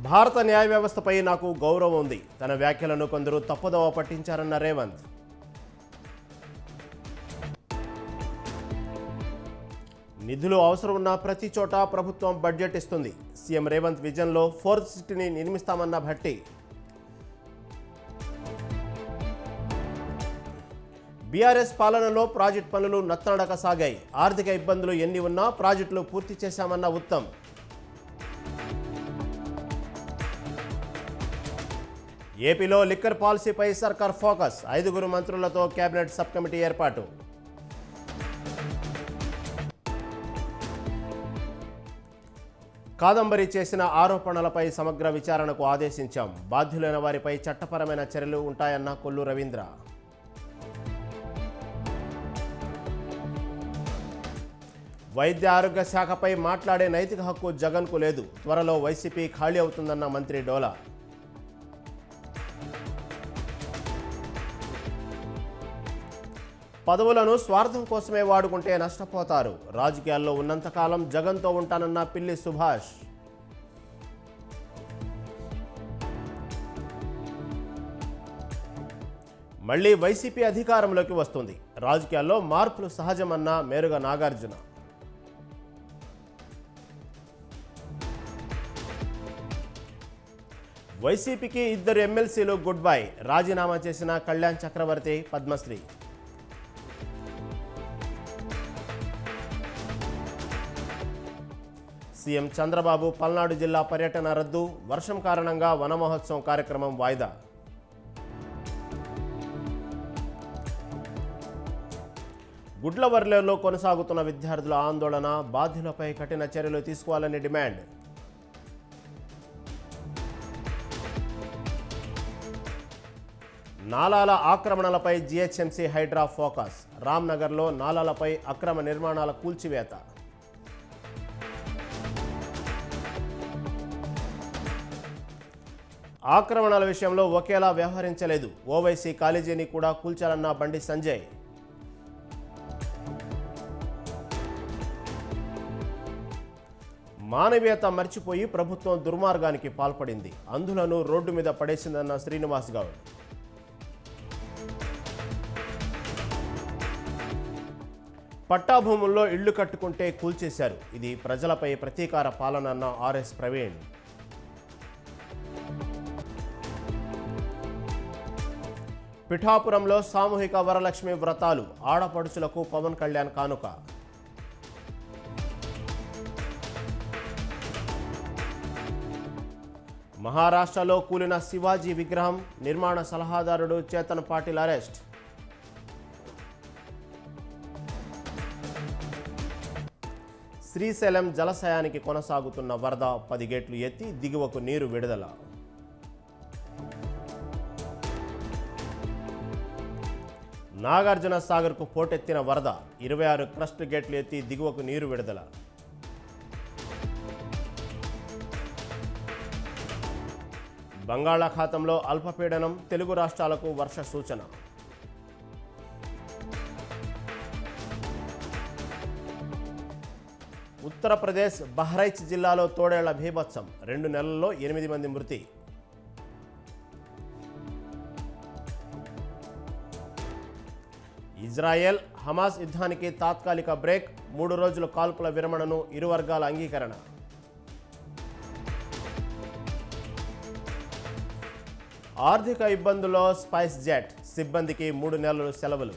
భారత న్యాయ వ్యవస్థపై నాకు గౌరవం ఉంది. తన వ్యాఖ్యలను కొందరు తప్పుదోవ పట్టించారన్న రేవంత్. నిధులు అవసరం ఉన్న ప్రతి చోట ప్రభుత్వం బడ్జెట్ ఇస్తుంది. సీఎం రేవంత్ విజన్లో 4th సిటీని నిర్మిస్తామన్న భట్టి. బీఆర్ఎస్ పాలనలో ప్రాజెక్టు పనులు నత్తనడక సాగాయి. ఆర్థిక ఇబ్బందులు ఎన్ని ఉన్నా ప్రాజెక్టులు పూర్తి చేశామన్న ఉత్తమ్. ఏపీలో లిక్కర్ పాలసీపై సర్కార్ ఫోకస్. 5 మంత్రులతో కేబినెట్ సబ్ కమిటీ ఏర్పాటు. కాదంబరి చేసిన ఆరోపణలపై సమగ్ర విచారణకు ఆదేశించాం. బాధ్యులైన వారిపై చట్టపరమైన చర్యలు ఉంటాయన్న కొల్లు రవీంద్ర. వైద్య ఆరోగ్య శాఖపై మాట్లాడే నైతిక హక్కు జగన్కు లేదు. త్వరలో వైసీపీ ఖాళీ అవుతుందన్న మంత్రి డోలా. పదవులను స్వార్థం కోసమే వాడుకుంటే నష్టపోతారు. రాజకీయాల్లో ఉన్నంతకాలం జగన్తో ఉంటానన్న పిల్లి సుభాష్. మళ్లీ వైసీపీ అధికారంలోకి వస్తుంది. రాజకీయాల్లో మార్పులు సహజమన్న మేరుగ నాగార్జున. వైసీపీకి 2 ఎమ్మెల్సీలు గుడ్ బై. రాజీనామా చేసిన కళ్యాణ్ చక్రవర్తి, పద్మశ్రీ. సీఎం చంద్రబాబు పల్నాడు జిల్లా పర్యటన రద్దు. వర్షం కారణంగా వన మహోత్సవం కార్యక్రమం వాయిదా. గుడ్లవర్లేలో కొనసాగుతున్న విద్యార్థుల ఆందోళన. బాధ్యులపై కఠిన చర్యలు తీసుకోవాలని డిమాండ్. నాలాల ఆక్రమణలపై జీహెచ్ఎంసీ హైడ్రా ఫోకస్. రామ్నగర్లో నాలాలపై అక్రమ నిర్మాణాల కూల్చివేత. ఆక్రమణల విషయంలో ఒకేలా వ్యవహరించలేదు. ఓవైసీ కాలేజీని కూడా కూల్చాలన్న బండి సంజయ్. మానవీయత మర్చిపోయి ప్రభుత్వం దుర్మార్గానికి పాల్పడింది. అంధులను రోడ్డు మీద పడేసిందన్న శ్రీనివాస్ గౌడ్. పట్టాభూముల్లో ఇళ్లు కట్టుకుంటే కూల్చేశారు. ఇది ప్రజలపై ప్రతీకార పాలన అన్న ఆర్ఎస్ ప్రవీణ్. పిఠాపురంలో సామూహిక వరలక్ష్మి వ్రతాలు. ఆడపడుచులకు పవన్ కళ్యాణ్ కానుక. మహారాష్ట్రలో కూలిన శివాజీ విగ్రహం. నిర్మాణ సలహాదారుడు చేతన్ పాటిల్ అరెస్ట్. శ్రీశైలం జలాశయానికి కొనసాగుతున్న వరద. 10 గేట్లు ఎత్తి దిగువకు నీరు విడుదల. నాగార్జున సాగర్కు పోటెత్తిన వరద. 26 క్రస్ట్ గేట్లు ఎత్తి దిగువకు నీరు విడుదల. బంగాళాఖాతంలో అల్పపీడనం. తెలుగు రాష్ట్రాలకు వర్ష సూచన. ఉత్తరప్రదేశ్ బహ్రైచ్ జిల్లాలో తోడేళ్ల బీభత్సం. 2 నెలల్లో 8 మంది మృతి. ఇజ్రాయెల్ హమాస్ యుద్ధానికి తాత్కాలిక బ్రేక్. 3 రోజుల కాల్పుల విరమణను ఇరు వర్గాల అంగీకరణ. ఆర్థిక ఇబ్బందుల్లో స్పైస్ జెట్. సిబ్బందికి 3 నెలలు సెలవులు.